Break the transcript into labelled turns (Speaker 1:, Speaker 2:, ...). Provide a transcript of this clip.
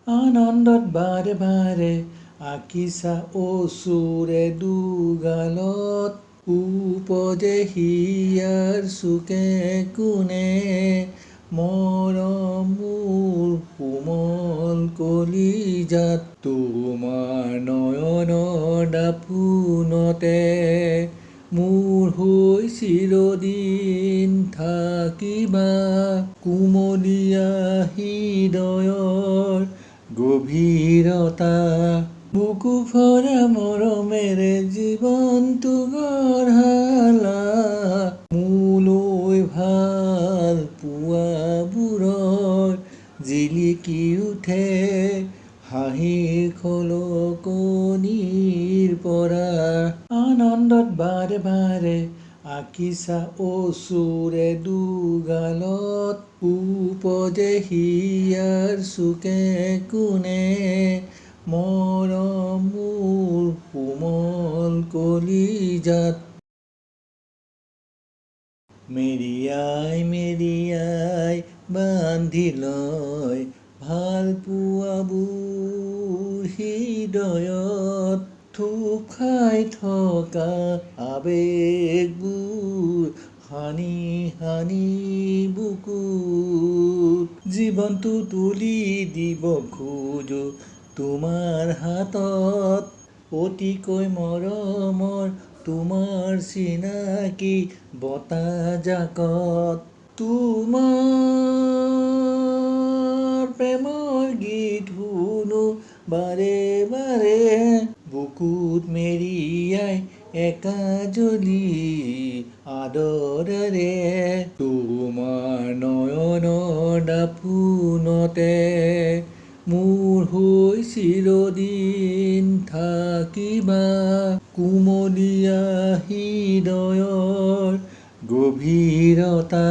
Speaker 1: আনন্দত বাৰে বাৰে আঁকিছা অচুৰে দুগালত উপজে হিয়াৰ চুকে কোণে মৰম মোৰ কোমল কলিজাত তোমাৰ নয়নৰ দাপোনতে মোৰ হৈ চিৰদিন থাকিবা কুমলীয়া হৃদয়ৰ গভীৰতা বুকু ভৰা মৰমেৰে জীৱনটো গঢ়ালা মোলৈ ভাল পোৱাবোৰৰ জিলিকি উঠে হাঁহিৰ খলকনিৰ পৰা আনন্দত বাৰে বাৰে আঁকিছা অচুৰে দুগালত উপজে হিয়াৰ চুকে কোণে মৰম মোৰ কোমল কলিজাত মেৰিয়াই মেৰিয়াই বান্ধি লয় ভাল পোৱাবোৰ হৃদয়ত থূপ খাই থকা আবেগবোৰ সানি সানি বুকুত জীৱনটো তুলি দিব খোজো তোমাৰ হাতত অতিকৈ মৰমৰ তোমাৰ চিনাকি বতাহজাকত তোমাৰ প্ৰেমৰ গীত শুনো বাৰে বাৰে বুকুত মেৰিয়াই একাঁজলি আদৰেৰে তোমাৰ নয়নৰ দাপোনতে মোৰ হৈ চিৰদিন থাকিবা কুমলীয়া হৃদয়ৰ গভীৰতা